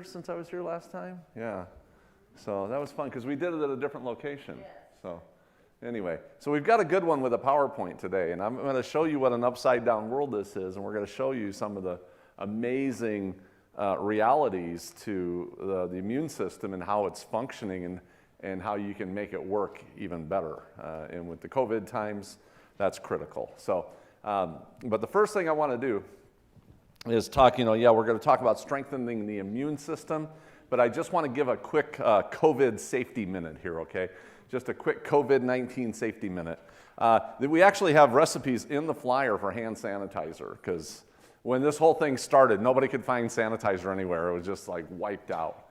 since I was here last time? Yeah. So that was fun because we did it at a different location. Yes. So anyway, so we've got a good one with a PowerPoint today, and I'm going to show you what an upside down world this is, and we're going to show you some of the amazing realities to the immune system and how it's functioning and how you can make it work even better. And with the COVID times, that's critical. So, but the first thing I want to do is talk, we're going to talk about strengthening the immune system, but I just want to give a quick COVID safety minute here, okay? Just a quick COVID-19 safety minute. We actually have recipes in the flyer for hand sanitizer, because when this whole thing started, nobody could find sanitizer anywhere. It was just like wiped out.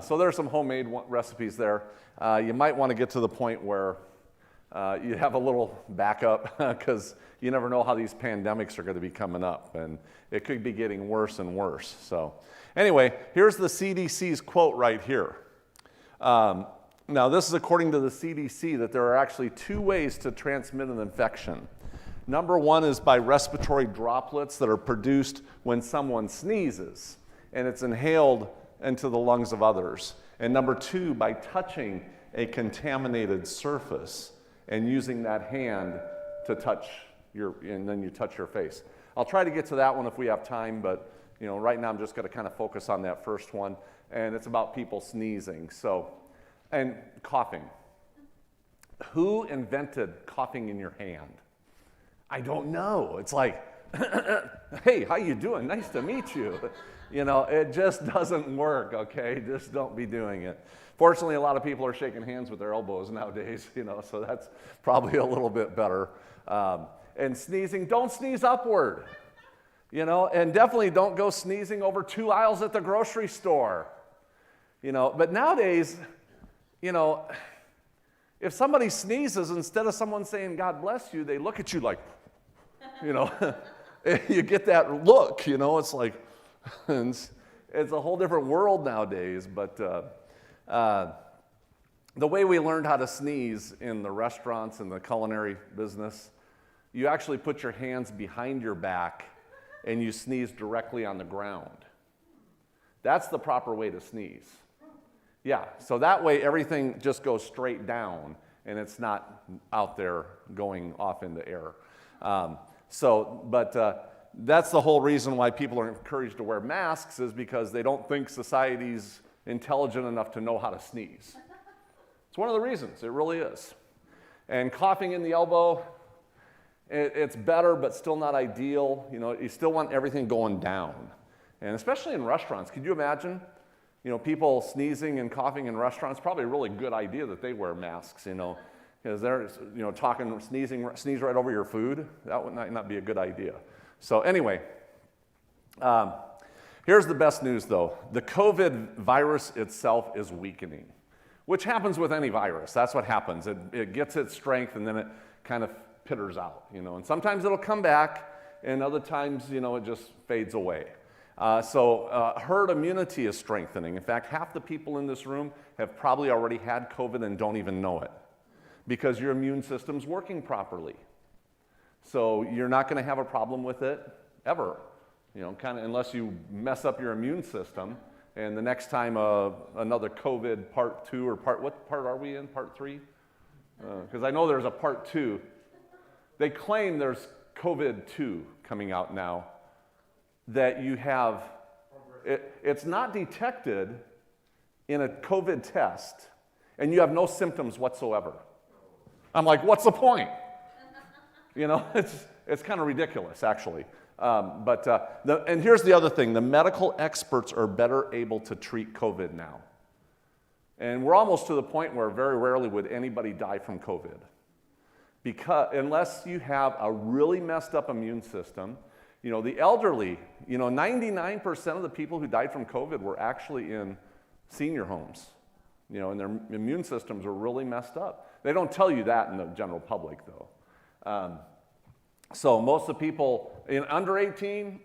So there's some homemade recipes there. You might want to get to the point where you have a little backup, because you never know how these pandemics are going to be coming up, and it could be getting worse and worse. So anyway, here's the CDC's quote right here. Now, this is according to the CDC, that there are actually two ways to transmit an infection. Number one is by respiratory droplets that are produced when someone sneezes, and it's inhaled into the lungs of others. And number two, by touching a contaminated surface and using that hand to touch and then you touch your face. I'll try to get to that one if we have time, but right now I'm just going to kind of focus on that first one, and it's about people sneezing. So, and coughing. Who invented coughing in your hand? I don't know. It's like, hey, how you doing? Nice to meet you. It just doesn't work, okay? Just don't be doing it. Fortunately, a lot of people are shaking hands with their elbows nowadays, so that's probably a little bit better. And sneezing, don't sneeze upward, and definitely don't go sneezing over 2 aisles at the grocery store, But nowadays, if somebody sneezes, instead of someone saying, God bless you, they look at you like, you get that look, it's like, it's a whole different world nowadays. But the way we learned how to sneeze in the restaurants and the culinary business, you actually put your hands behind your back and you sneeze directly on the ground. That's the proper way to sneeze. Yeah, so that way everything just goes straight down and it's not out there going off into air. That's the whole reason why people are encouraged to wear masks, is because they don't think society's intelligent enough to know how to sneeze. It's one of the reasons, it really is. And coughing in the elbow, it's better, but still not ideal. You still want everything going down. And especially in restaurants, could you imagine? People sneezing and coughing in restaurants, probably a really good idea that they wear masks, because they're, talking, sneeze right over your food. That would not be a good idea. So anyway, here's the best news though. The COVID virus itself is weakening, which happens with any virus. That's what happens. It gets its strength and then it kind of pitters out, and sometimes it'll come back and other times, it just fades away. So herd immunity is strengthening. In fact, half the people in this room have probably already had COVID and don't even know it, because your immune system's working properly. So you're not going to have a problem with it ever, kind of unless you mess up your immune system. And the next time another COVID part 2 or what part are we in? Part 3? Because I know there's a part 2. They claim there's COVID 2 coming out now, that you have, it's not detected in a COVID test, and you have no symptoms whatsoever. I'm like, what's the point? It's kind of ridiculous, actually. And here's the other thing. The medical experts are better able to treat COVID now. And we're almost to the point where very rarely would anybody die from COVID. Because unless you have a really messed up immune system, the elderly, 99% of the people who died from COVID were actually in senior homes, and their immune systems were really messed up. They don't tell you that in the general public, though. So most of the people under 18,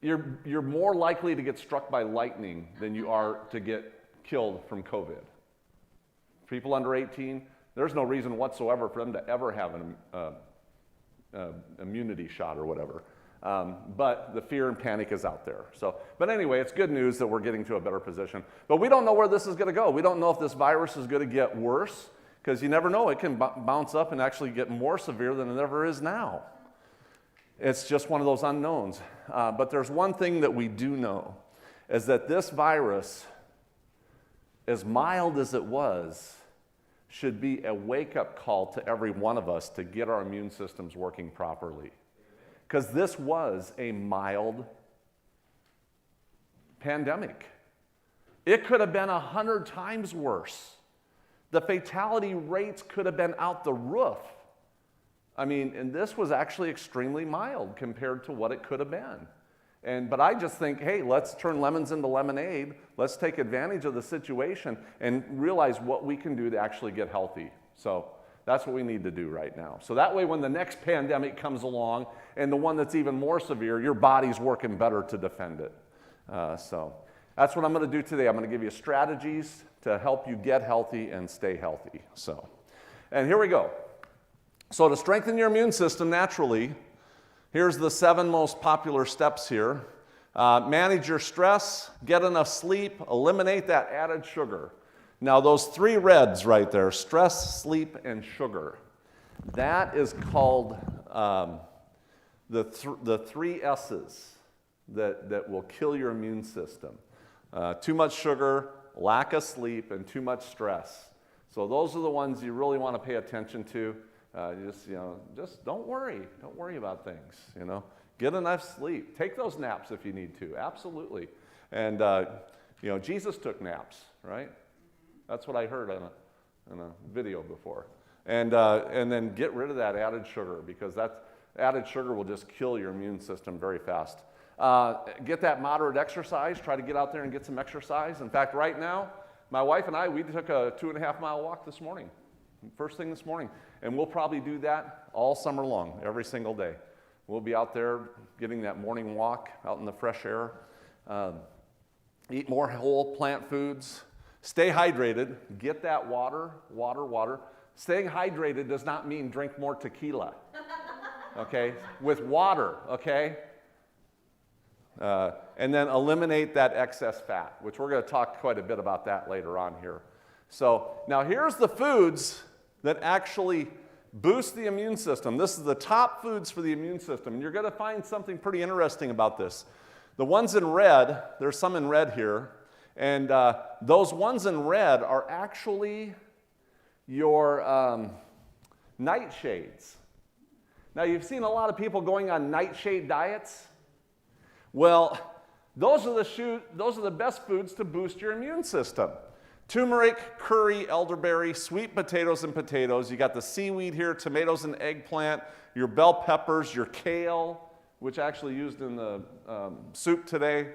you're more likely to get struck by lightning than you are to get killed from COVID. People under 18, there's no reason whatsoever for them to ever have an immunity shot or whatever. But the fear and panic is out there. So, but anyway, it's good news that we're getting to a better position. But we don't know where this is going to go. We don't know if this virus is going to get worse, because you never know. It can bounce up and actually get more severe than it ever is now. It's just one of those unknowns. But there's one thing that we do know, is that this virus, as mild as it was, should be a wake-up call to every one of us to get our immune systems working properly. Because this was a mild pandemic. It could have been 100 times worse. The fatality rates could have been out the roof. I mean, and this was actually extremely mild compared to what it could have been. But I just think, hey, let's turn lemons into lemonade. Let's take advantage of the situation and realize what we can do to actually get healthy. So that's what we need to do right now. So that way, when the next pandemic comes along and the one that's even more severe, your body's working better to defend it. So that's what I'm going to do today. I'm going to give you strategies to help you get healthy and stay healthy. So, and here we go. So to strengthen your immune system naturally, here's the 7 most popular steps here. Manage your stress, get enough sleep, eliminate that added sugar. Now those 3 reds right there, stress, sleep, and sugar, that is called the 3 S's that will kill your immune system. Too much sugar, lack of sleep, and too much stress. So those are the ones you really want to pay attention to. Just don't worry. Don't worry about things, Get enough sleep. Take those naps if you need to, absolutely. And, Jesus took naps, right? That's what I heard in a video before. And then get rid of that added sugar, because that added sugar will just kill your immune system very fast. Get that moderate exercise. Try to get out there and get some exercise. In fact, right now, my wife and I, we took a 2.5-mile walk this morning, first thing this morning. And we'll probably do that all summer long, every single day. We'll be out there getting that morning walk out in the fresh air. Eat more whole plant foods. Stay hydrated. Get that water. Staying hydrated does not mean drink more tequila, okay? With water, okay? And then eliminate that excess fat, which we're going to talk quite a bit about that later on here. So now here's the foods that actually boost the immune system. This is the top foods for the immune system. And you're going to find something pretty interesting about this. The ones in red, there's some in red here, and those ones in red are actually your nightshades. Now, you've seen a lot of people going on nightshade diets. Well, those are the best foods to boost your immune system. Turmeric, curry, elderberry, sweet potatoes and potatoes. You got the seaweed here, tomatoes and eggplant, your bell peppers, your kale, which I actually used in the soup today,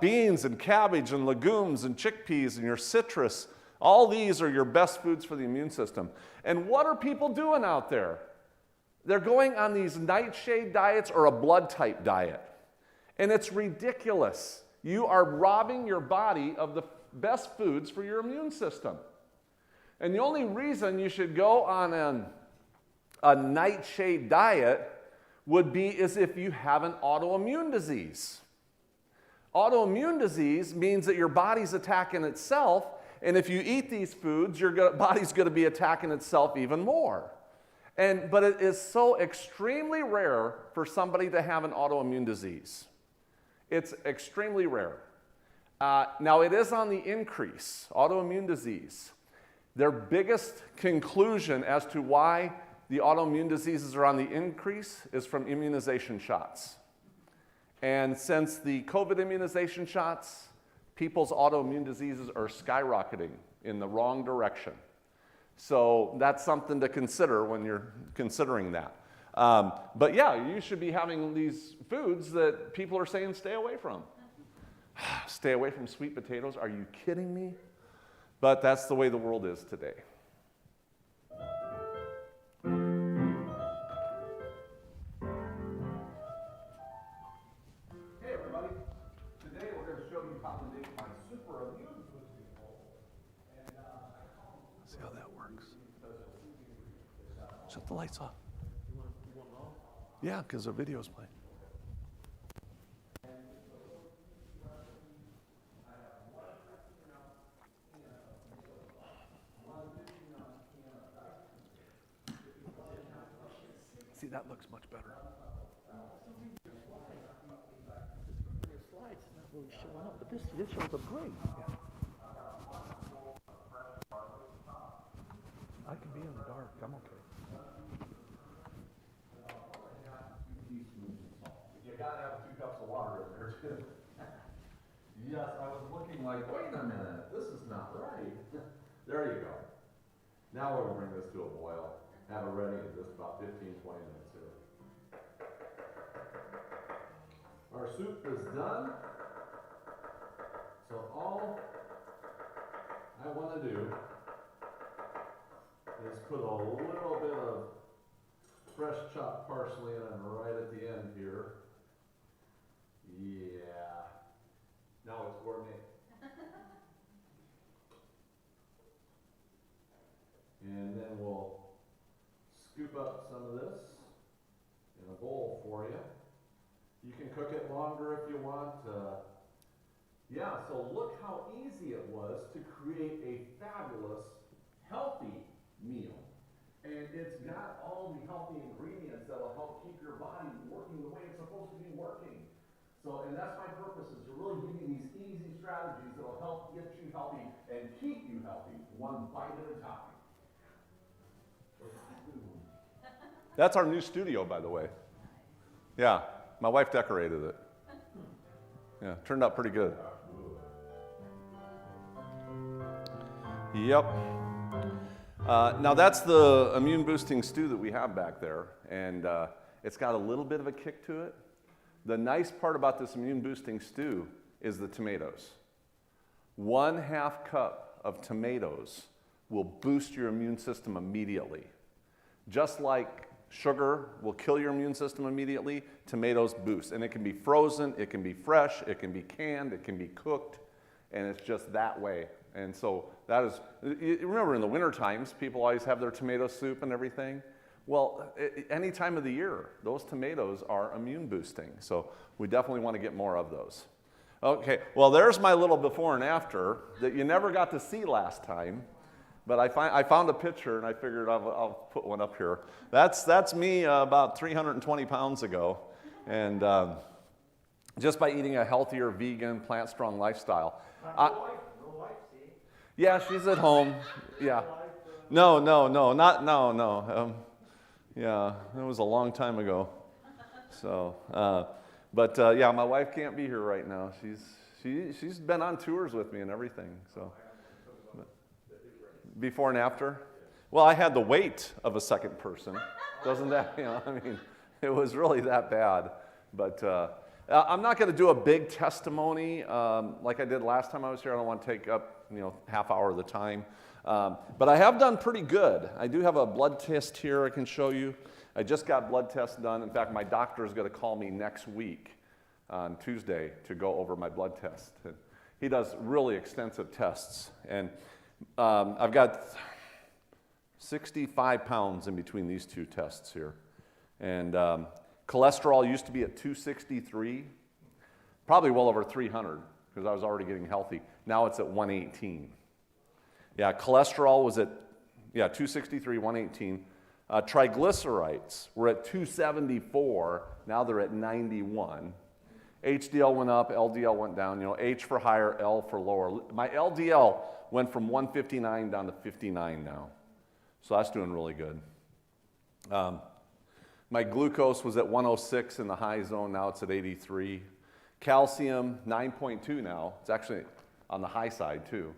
beans and cabbage and legumes and chickpeas and your citrus. All these are your best foods for the immune system. And what are people doing out there? They're going on these nightshade diets or a blood type diet. And it's ridiculous. You are robbing your body of the best foods for your immune system. And the only reason you should go on a nightshade diet would be is if you have an autoimmune disease. Autoimmune disease means that your body's attacking itself, and if you eat these foods, your body's going to be attacking itself even more. But it is so extremely rare for somebody to have an autoimmune disease. It's extremely rare. Now, it is on the increase, autoimmune disease. Their biggest conclusion as to why the autoimmune diseases are on the increase is from immunization shots. And since the COVID immunization shots, people's autoimmune diseases are skyrocketing in the wrong direction. So that's something to consider when you're considering that. But yeah, you should be having these foods that people are saying stay away from. Stay away from sweet potatoes? Are you kidding me? But that's the way the world is today. Hey everybody. Today we're going to show you how to make my super immune food. See how that works. Shut the lights off. Yeah, because the video's playing. that looks much better. The slides not really showing up, but this shows up great. Yeah. I can be in the dark. I'm okay. You gotta have 2 cups of water in there too. Yes, I was looking like, wait a minute, this is not right. There you go. Now we're gonna bring this to a boil. Have it ready in just about 15, 20 minutes here. Our soup is done. So all I want to do is put a little bit of fresh chopped parsley in right at the end here. Yeah. Now it's gourmet. And then we'll scoop up some of this in a bowl for you. You can cook it longer if you want. Yeah, so look how easy it was to create a fabulous, healthy meal. And it's got all the healthy ingredients that will help keep your body working the way it's supposed to be working. So, and that's my purpose, is to really give you these easy strategies that will help get you healthy and keep you healthy, one bite at a time. That's our new studio, by the way. Yeah, my wife decorated it. Yeah, turned out pretty good. Yep. Now that's the immune boosting stew that we have back there, and it's got a little bit of a kick to it. The nice part about this immune boosting stew is the tomatoes. 1/2 cup of tomatoes will boost your immune system immediately. Just like sugar will kill your immune system immediately, tomatoes boost. And it can be frozen, it can be fresh, it can be canned, it can be cooked, and it's just that way. And so that is, you remember in the winter times, people always have their tomato soup and everything. Well, any time of the year, those tomatoes are immune boosting. So we definitely want to get more of those. Okay, well there's my little before and after that you never got to see last time. But I found a picture, and I figured I'll put one up here. That's me about 320 pounds ago, and just by eating a healthier, vegan, plant-strong lifestyle. No wife, see? Yeah, she's at home. Yeah. No. Yeah, it was a long time ago. So, but yeah, my wife can't be here right now. She's been on tours with me and everything. So. Before and after? Well, I had the weight of a second person. Doesn't that, I mean, it was really that bad. But I'm not going to do a big testimony like I did last time I was here. I don't want to take up, half hour of the time. But I have done pretty good. I do have a blood test here I can show you. I just got blood tests done. In fact, my doctor is going to call me next week on Tuesday to go over my blood test. He does really extensive tests. And I've got 65 pounds in between these 2 tests here. And cholesterol used to be at 263, probably well over 300 because I was already getting healthy. Now it's at 118. Yeah, cholesterol was at 263, 118. Triglycerides were at 274. Now they're at 91. HDL went up, LDL went down. H for higher, L for lower. My LDL went from 159 down to 59 now. So that's doing really good. My glucose was at 106 in the high zone. Now it's at 83. Calcium, 9.2 now. It's actually on the high side too.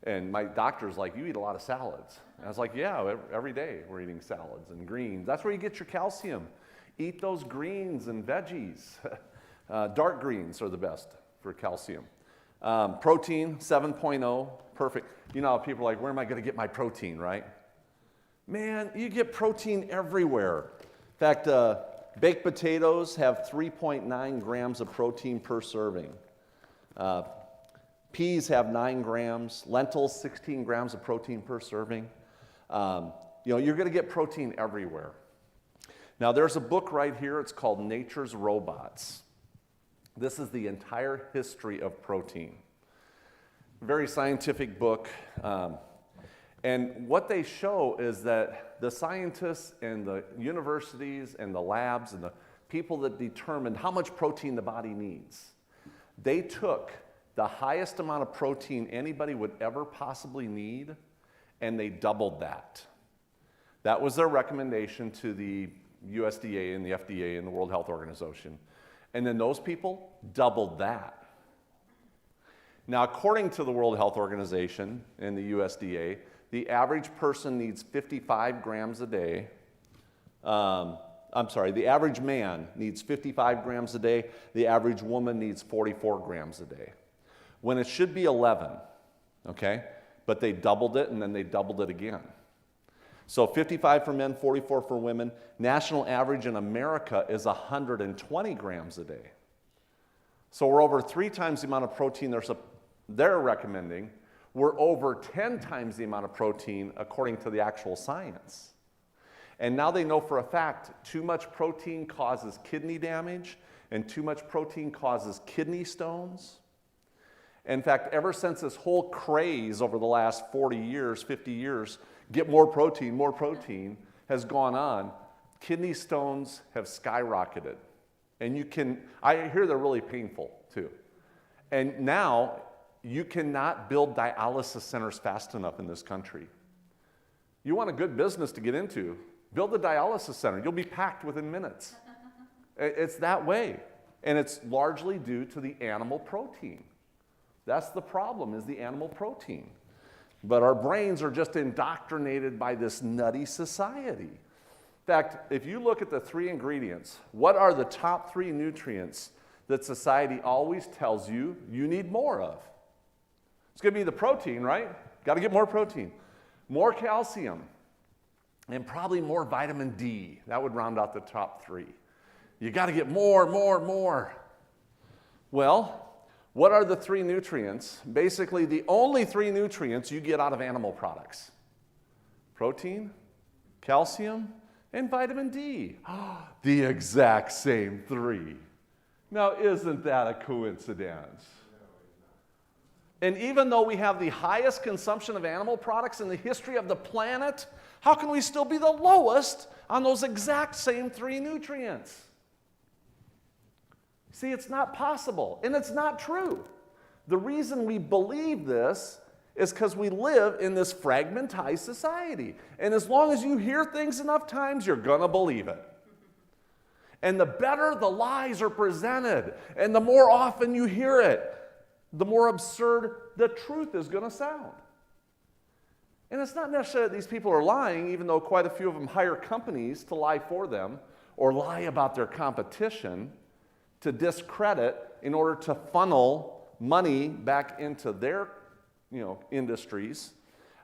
And my doctor's like, you eat a lot of salads. And I was like, yeah, every day we're eating salads and greens. That's where you get your calcium. Eat those greens and veggies. Dark greens are the best for calcium. Protein, 7.0, perfect. People are like, where am I going to get my protein, right? Man, you get protein everywhere. In fact, baked potatoes have 3.9 grams of protein per serving. Peas have 9 grams. Lentils, 16 grams of protein per serving. You're going to get protein everywhere. Now, there's a book right here. It's called Nature's Robots. This is the entire history of protein. Very scientific book. And what they show is that the scientists and the universities and the labs and the people that determined how much protein the body needs, they took the highest amount of protein anybody would ever possibly need, and they doubled that. That was their recommendation to the USDA and the FDA and the World Health Organization. And then those people doubled that. Now, according to the World Health Organization and the USDA, the average person needs 55 grams a day. The average man needs 55 grams a day. The average woman needs 44 grams a day, when it should be 11, okay? But they doubled it, and then they doubled it again. So 55 for men, 44 for women. National average in America is 120 grams a day. So we're over 3 times the amount of protein they're recommending. We're over 10 times the amount of protein according to the actual science. And now they know for a fact too much protein causes kidney damage, and too much protein causes kidney stones. In fact, ever since this whole craze over the last 40 years, 50 years, get more protein, has gone on, kidney stones have skyrocketed. And I hear they're really painful too. And now, you cannot build dialysis centers fast enough in this country. You want a good business to get into, build a dialysis center. You'll be packed within minutes. It's that way. And it's largely due to the animal protein. That's the problem, is the animal protein. But our brains are just indoctrinated by this nutty society. In fact, if you look at the 3 ingredients, what are the top 3 nutrients that society always tells you you need more of? It's going to be the protein, right? Got to get more protein. More calcium, and probably more vitamin D. That would round out the top 3. You got to get more. Well, what are the 3 nutrients? Basically, the only 3 nutrients you get out of animal products: protein, calcium, and vitamin D. The exact same 3. Now, isn't that a coincidence? And even though we have the highest consumption of animal products in the history of the planet, how can we still be the lowest on those exact same 3 nutrients? See, it's not possible, and it's not true. The reason we believe this is because we live in this fragmentized society. And as long as you hear things enough times, you're going to believe it. And the better the lies are presented, and the more often you hear it, the more absurd the truth is going to sound. And it's not necessarily that these people are lying, even though quite a few of them hire companies to lie for them or lie about their competition to discredit in order to funnel money back into their industries.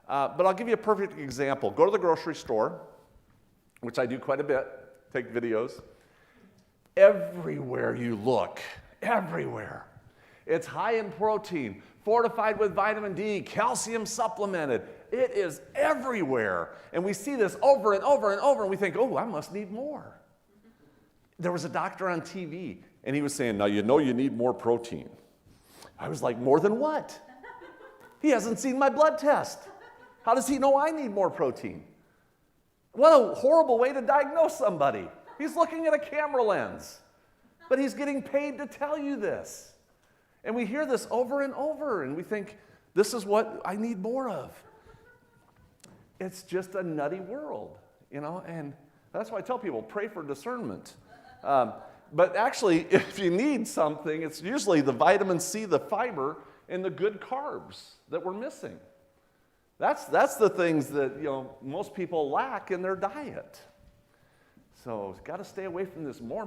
But I'll give you a perfect example. Go to the grocery store, which I do quite a bit, take videos. Everywhere you look, everywhere, it's high in protein, fortified with vitamin D, calcium supplemented. It is everywhere. And we see this over and over and over, and we think, oh, I must need more. There was a doctor on TV, and he was saying, now you know you need more protein. I was like, more than what? He hasn't seen my blood test. How does he know I need more protein? What a horrible way to diagnose somebody. He's looking at a camera lens, but he's getting paid to tell you this. And we hear this over and over, and we think, this is what I need more of. It's just a nutty world, and that's why I tell people, pray for discernment. But actually, if you need something, it's usually the vitamin C, the fiber, and the good carbs that we're missing. That's the things that most people lack in their diet. So got to stay away from this more.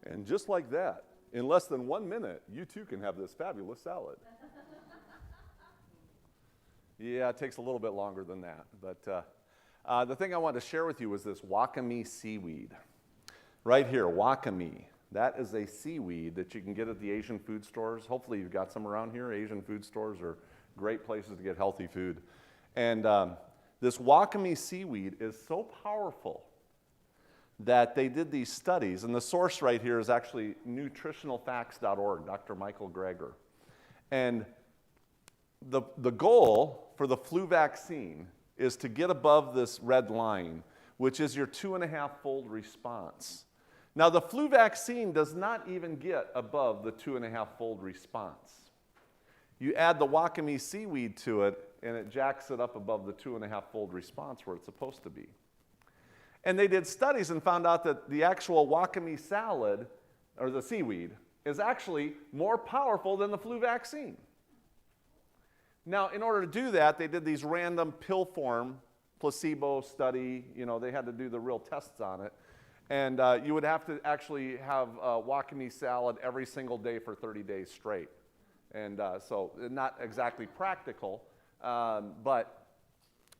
And just like that, in less than 1 minute, you too can have this fabulous salad. Yeah, it takes a little bit longer than that. But the thing I wanted to share with you was this wakame seaweed. Right here, wakame. That is a seaweed that you can get at the Asian food stores. Hopefully you've got some around here. Asian food stores are great places to get healthy food. And this wakame seaweed is so powerful that they did these studies, and the source right here is actually nutritionalfacts.org, Dr. Michael Greger. And the goal for the flu vaccine is to get above this red line, which is your 2.5-fold response. Now, the flu vaccine does not even get above the 2.5-fold response. You add the wakame seaweed to it, and it jacks it up above the 2.5-fold response where it's supposed to be. And they did studies and found out that the actual wakame salad, or the seaweed, is actually more powerful than the flu vaccine. Now, in order to do that, they did these random pill form placebo study. You know, they had to do the real tests on it. And you would have to actually have wakame salad every single day for 30 days straight. And so not exactly practical, but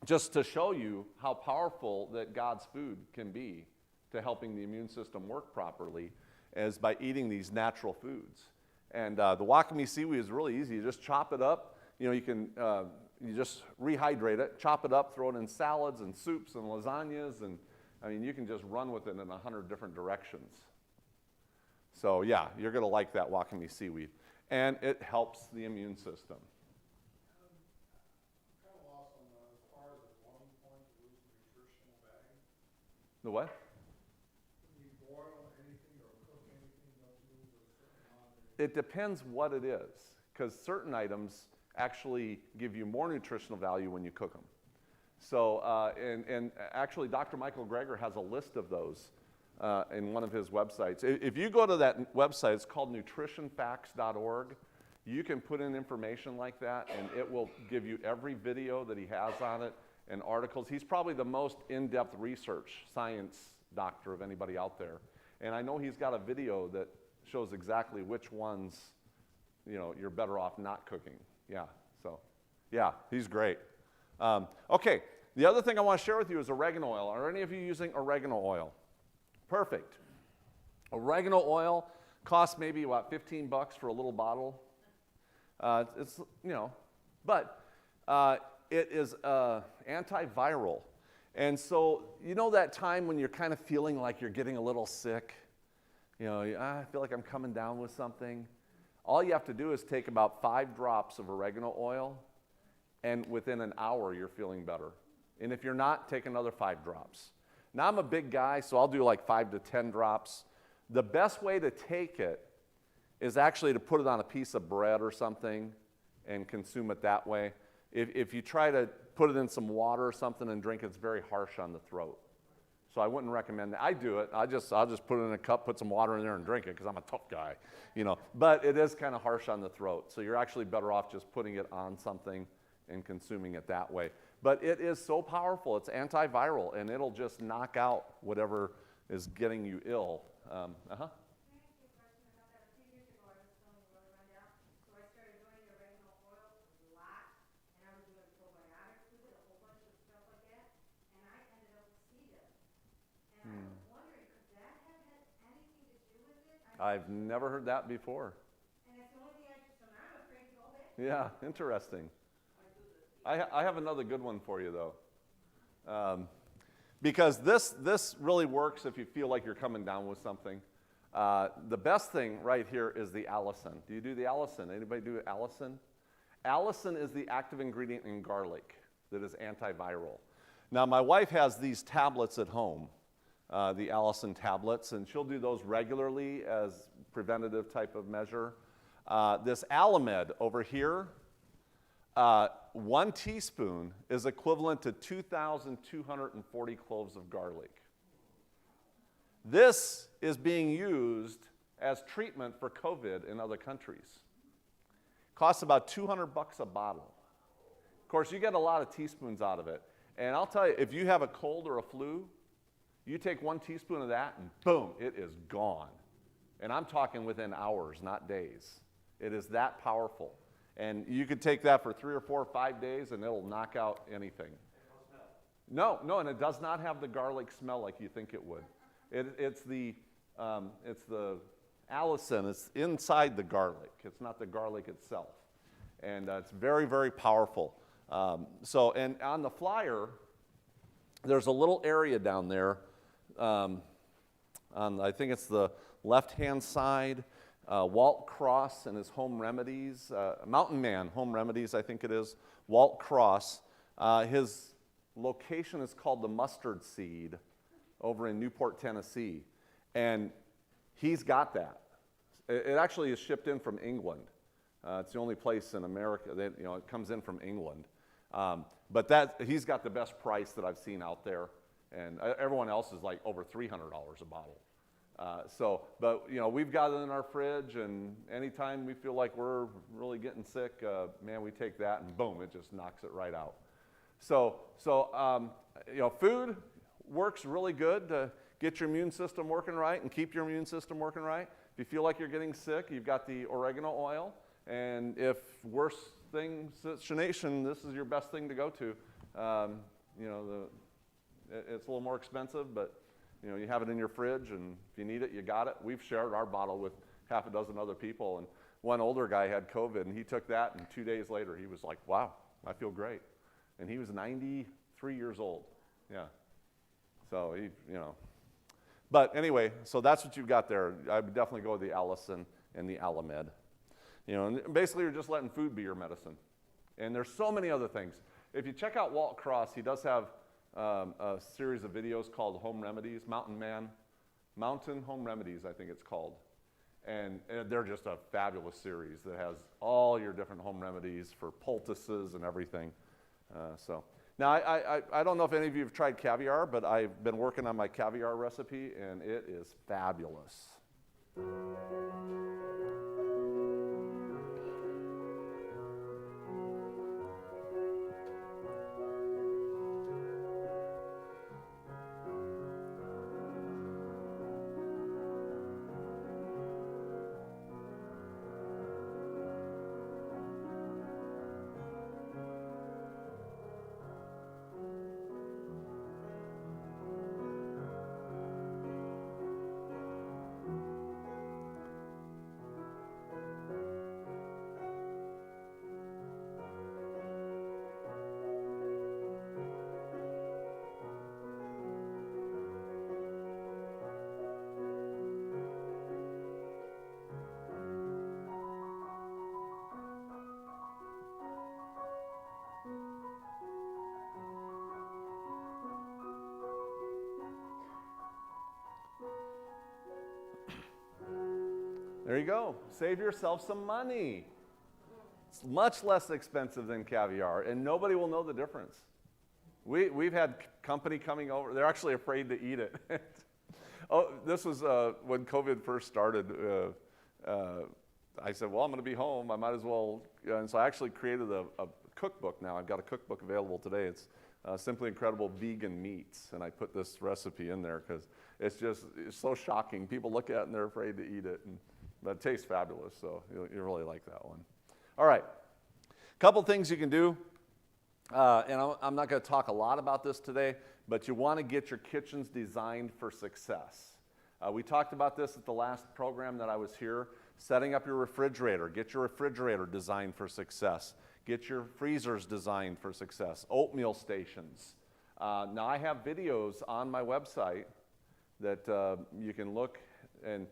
just to show you how powerful that God's food can be to helping the immune system work properly is by eating these natural foods. And the wakame seaweed is really easy. You just chop it up. You know, you can you just rehydrate it, chop it up, throw it in salads and soups and lasagnas, and I mean, you can just run with it in 100 different directions. So yeah, you're going to like that wakame seaweed. And it helps the immune system. Kind of lost on as far as the boiling point to lose nutritional value. The what? When you boil anything or cook anything, don't you lose a certain amount of It depends what it is, because certain items actually give you more nutritional value when you cook them. So, and actually, Dr. Michael Greger has a list of those in one of his websites. If you go to that website, it's called nutritionfacts.org. You can put in information like that, and it will give you every video that he has on it and articles. He's probably the most in-depth research science doctor of anybody out there. And I know he's got a video that shows exactly which ones, you know, you're better off not cooking. Yeah, so, yeah, he's great. Okay, the other thing I want to share with you is oregano oil. Are any of you using oregano oil? Perfect. Oregano oil costs maybe, what, 15 bucks for a little bottle? It's, you know, but it is antiviral. And so, you know that time when you're kind of feeling like you're getting a little sick? You know, I feel like I'm coming down with something. All you have to do is take about 5 drops of oregano oil, and within an hour, you're feeling better. And if you're not, take another 5 drops. Now, I'm a big guy, so I'll do like 5 to 10 drops. The best way to take it is actually to put it on a piece of bread or something and consume it that way. If you try to put it in some water or something and drink it, it's very harsh on the throat. So I wouldn't recommend that. I do it. I'll just put it in a cup, put some water in there and drink it because I'm a tough guy, you know. But it is kind of harsh on the throat. So you're actually better off just putting it on something and consuming it that way. But it is so powerful. It's antiviral, and it'll just knock out whatever is getting you ill. I've never heard that before. And that's the only thing so now I'm afraid to go back. Yeah, interesting. I have another good one for you, though. Because this really works if you feel like you're coming down with something. The best thing right here is the allicin. Do you do the allicin? Anybody do allicin? Allicin is the active ingredient in garlic that is antiviral. Now, my wife has these tablets at home, the allicin tablets, and she'll do those regularly as preventative type of measure. This Alamed over here, 1 teaspoon is equivalent to 2,240 cloves of garlic. This is being used as treatment for COVID in other countries. Costs about 200 bucks a bottle. Of course, you get a lot of teaspoons out of it. And I'll tell you, if you have a cold or a flu, you take 1 teaspoon of that and boom, it is gone. And I'm talking within hours, not days. It is that powerful. And you could take that for 3 or 4 or 5 days, and it'll knock out anything. No, and it does not have the garlic smell like you think it would. It's the allicin. It's inside the garlic. It's not the garlic itself. And it's very, very powerful. And on the flyer, there's a little area down there. I think it's the left-hand side. Walt Cross and his home remedies. Mountain Man Home Remedies, I think it is. Walt Cross. His location is called the Mustard Seed over in Newport, Tennessee. And he's got that. It actually is shipped in from England. It's the only place in America that, it comes in from England. But he's got the best price that I've seen out there. And everyone else is like over $300 a bottle. But we've got it in our fridge, and anytime we feel like we're really getting sick, we take that and boom, it just knocks it right out. Food works really good to get your immune system working right and keep your immune system working right. If you feel like you're getting sick, you've got the oregano oil, and if worse thing situation, this is your best thing to go to. It's a little more expensive, but you have it in your fridge, and if you need it, you got it. We've shared our bottle with half a dozen other people, and one older guy had COVID, and he took that, and 2 days later, he was like, wow, I feel great. And he was 93 years old. Yeah. So, But anyway, so that's what you've got there. I would definitely go with the allicin and the Alamed. And basically, you're just letting food be your medicine. And there's so many other things. If you check out Walt Cross, he does have a series of videos called Home Remedies, Mountain Home Remedies, I think it's called. And they're just a fabulous series that has all your different home remedies for poultices and everything. Now, I don't know if any of you have tried caviar, but I've been working on my caviar recipe, and it is fabulous. There you go. Save yourself some money. It's much less expensive than caviar, and nobody will know the difference. We've had company coming over. They're actually afraid to eat it. This was when COVID first started. I said, well, I'm going to be home. I might as well. And so I actually created a cookbook now. I've got a cookbook available today. It's Simply Incredible Vegan Meats. And I put this recipe in there because it's so shocking. People look at it and they're afraid to eat it. But it tastes fabulous, so you'll really like that one. All right. A couple things you can do. And I'm not going to talk a lot about this today, but you want to get your kitchens designed for success. We talked about this at the last program that I was here. Setting up your refrigerator. Get your refrigerator designed for success. Get your freezers designed for success. Oatmeal stations. Now I have videos on my website that you can look, and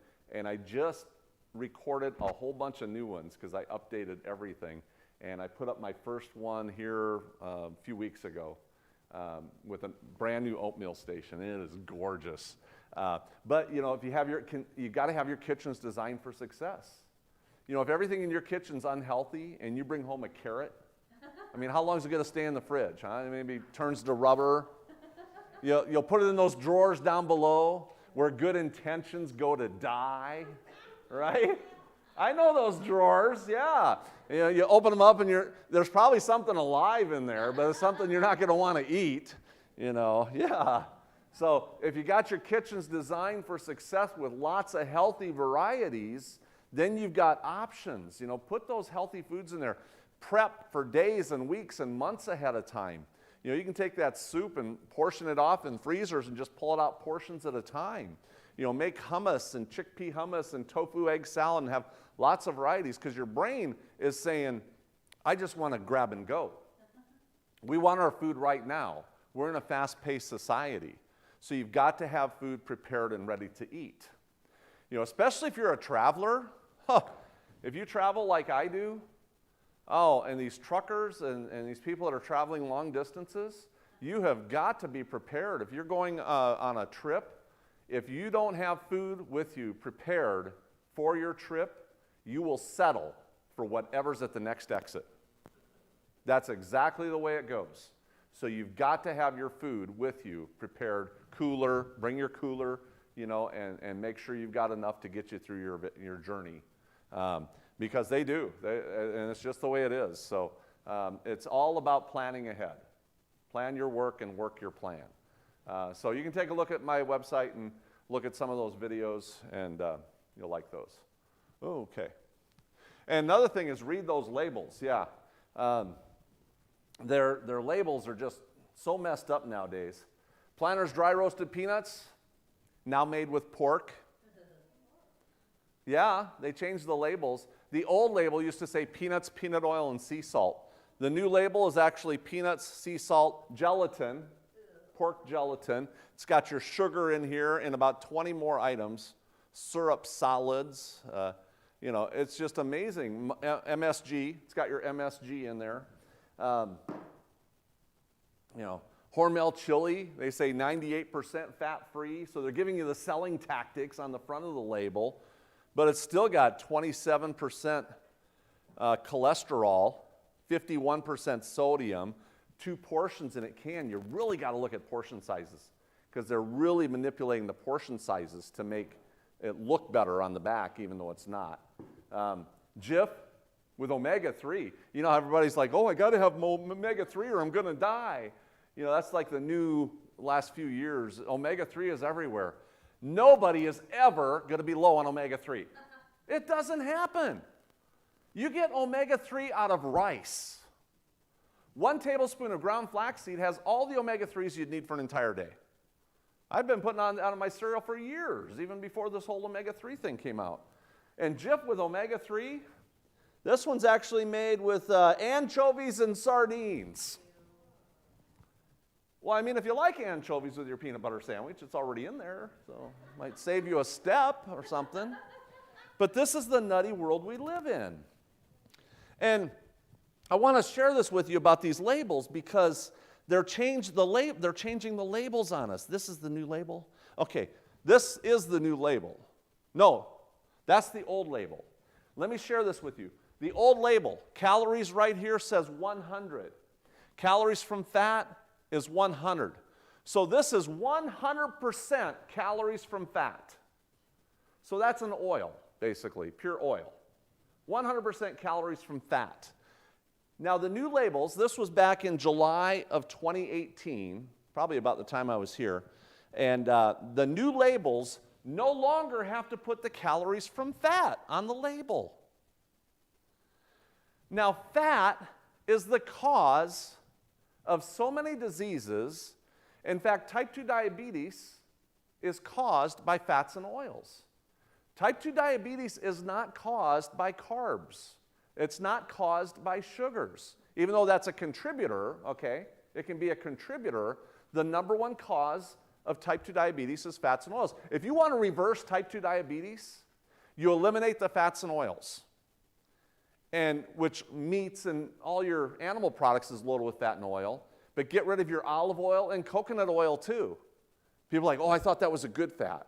I just recorded a whole bunch of new ones because I updated everything. And I put up my first one here a few weeks ago with a brand new oatmeal station. It is gorgeous. But if you have you got to have your kitchens designed for success. If everything in your kitchen's unhealthy and you bring home a carrot, I mean, how long is it going to stay in the fridge? Huh? Maybe it turns to rubber. You'll put it in those drawers down below where good intentions go to die, right? I know those drawers, yeah. You open them up and there's probably something alive in there, but it's something you're not going to want to eat, yeah. So if you got your kitchens designed for success with lots of healthy varieties, then you've got options. You know, put those healthy foods in there. Prep for days and weeks and months ahead of time. You know, you can take that soup and portion it off in freezers and just pull it out portions at a time. You know, make hummus and chickpea hummus and tofu egg salad and have lots of varieties, because your brain is saying, I just want to grab and go. We want our food right now. We're in a fast-paced society. So you've got to have food prepared and ready to eat. You know, especially if you're a traveler. If you travel like I do, and these truckers and these people that are traveling long distances, you have got to be prepared. If you're going on a trip, if you don't have food with you prepared for your trip, you will settle for whatever's at the next exit. That's exactly the way it goes. So you've got to have your food with you prepared, cooler, bring your cooler, you know, and make sure you've got enough to get you through your journey. Because they do, and it's just the way it is. So it's all about planning ahead. Plan your work and work your plan. So you can take a look at my website and look at some of those videos, and you'll like those. Okay. And another thing is read those labels. Yeah. Their labels are just so messed up nowadays. Planters dry roasted peanuts, now made with pork. Yeah, they changed the labels. The old label used to say peanuts, peanut oil, and sea salt. The new label is actually peanuts, sea salt, gelatin, pork gelatin. It's got your sugar in here and about 20 more items, syrup solids. You know, it's just amazing. MSG, it's got your MSG in there. You know, Hormel chili, they say 98% fat-free, so they're giving you the selling tactics on the front of the label, but it's still got 27% cholesterol, 51% sodium, 2 portions in it can. You really got to look at portion sizes, because they're really manipulating the portion sizes to make it look better on the back, even though it's not. Jif with omega-3. You know, everybody's like, oh, I got to have omega-3 or I'm going to die. You know, that's like the new last few years. Omega-3 is everywhere. Nobody is ever going to be low on omega-3. It doesn't happen. You get omega-3 out of rice. 1 tablespoon of ground flaxseed has all the omega-3s you'd need for an entire day. I've been putting on out of my cereal for years, even before this whole omega-3 thing came out. And Jif with omega-3, this one's actually made with anchovies and sardines. Well, I mean, if you like anchovies with your peanut butter sandwich, it's already in there, so it might save you a step or something. But this is the nutty world we live in. And I want to share this with you about these labels, because they're changing the labels on us. This is the new label. Okay, this is the new label. No, that's the old label. Let me share this with you. The old label, calories right here says 100. Calories from fat is 100. So this is 100% calories from fat. So that's an oil, basically, pure oil. 100% calories from fat. Now the new labels, this was back in July of 2018, probably about the time I was here, and the new labels no longer have to put the calories from fat on the label. Now, fat is the cause of so many diseases. In fact, type 2 diabetes is caused by fats and oils. Type 2 diabetes is not caused by carbs. It's not caused by sugars. Even though that's a contributor, okay, it can be a contributor, the number one cause of type 2 diabetes is fats and oils. If you want to reverse type 2 diabetes, you eliminate the fats and oils. And which meats and all your animal products is loaded with fat and oil, but get rid of your olive oil and coconut oil too. People are like, oh, I thought that was a good fat.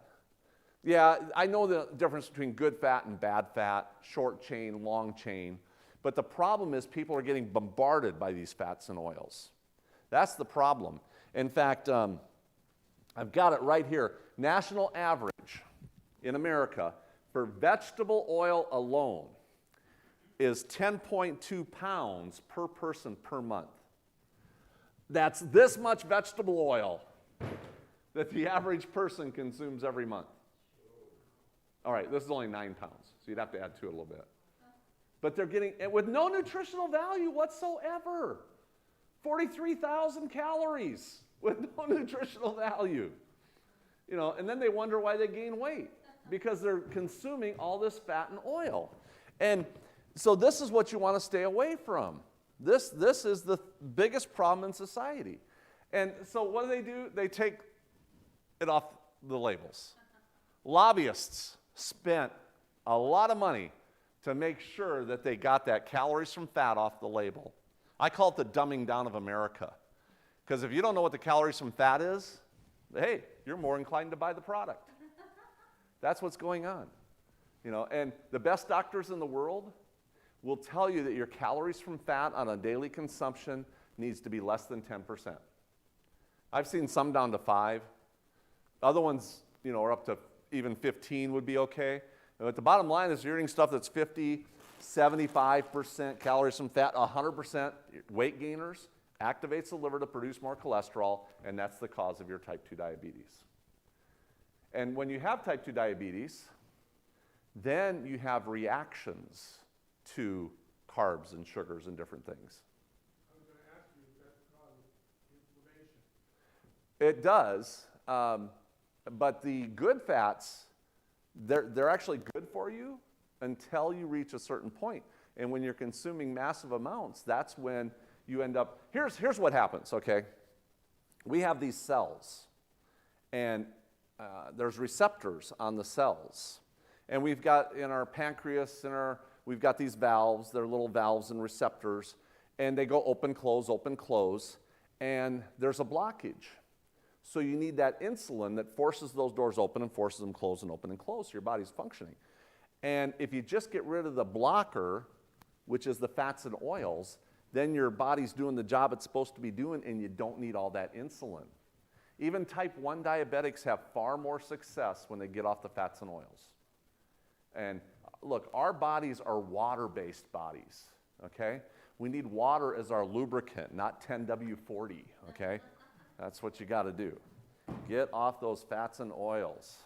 Yeah, I know the difference between good fat and bad fat, short chain, long chain, but the problem is people are getting bombarded by these fats and oils. That's the problem. In fact, I've got it right here. National average in America for vegetable oil alone is 10.2 pounds per person per month. That's this much vegetable oil. that the average person consumes every month. All right, this is only 9 pounds, so you'd have to add to it a little bit. But they're getting, with no nutritional value whatsoever. 43,000 calories with no nutritional value. You know, and then they wonder why they gain weight, because they're consuming all this fat and oil. And so this is what you want to stay away from. This is the biggest problem in society. And so what do? They take it off the labels. Lobbyists spent a lot of money to make sure that they got that calories from fat off the label. I call it the dumbing down of America. Because if you don't know what the calories from fat is, hey, you're more inclined to buy the product. That's what's going on. You know, and the best doctors in the world will tell you that your calories from fat on a daily consumption needs to be less than 10%. I've seen some down to 5. Other ones, you know, are up to even 15 would be okay. But the bottom line is you're eating stuff that's 50, 75% calories from fat, 100% weight gainers, activates the liver to produce more cholesterol, and that's the cause of your type 2 diabetes. And when you have type 2 diabetes, then you have reactions to carbs and sugars and different things. I was gonna ask you if that causes inflammation. It does, but the good fats, they're actually good for you until you reach a certain point. And when you're consuming massive amounts, that's when you end up, here's what happens, okay? We have these cells, and there's receptors on the cells. And we've got in our pancreas, we've got these valves, they're little valves and receptors, and they go open, close, and there's a blockage. So you need that insulin that forces those doors open and forces them close and open and close, so your body's functioning. And if you just get rid of the blocker, which is the fats and oils, then your body's doing the job it's supposed to be doing, and you don't need all that insulin. Even type 1 diabetics have far more success when they get off the fats and oils. And look, our bodies are water-based bodies, okay? We need water as our lubricant, not 10W40, okay? That's what you got to do. Get off those fats and oils.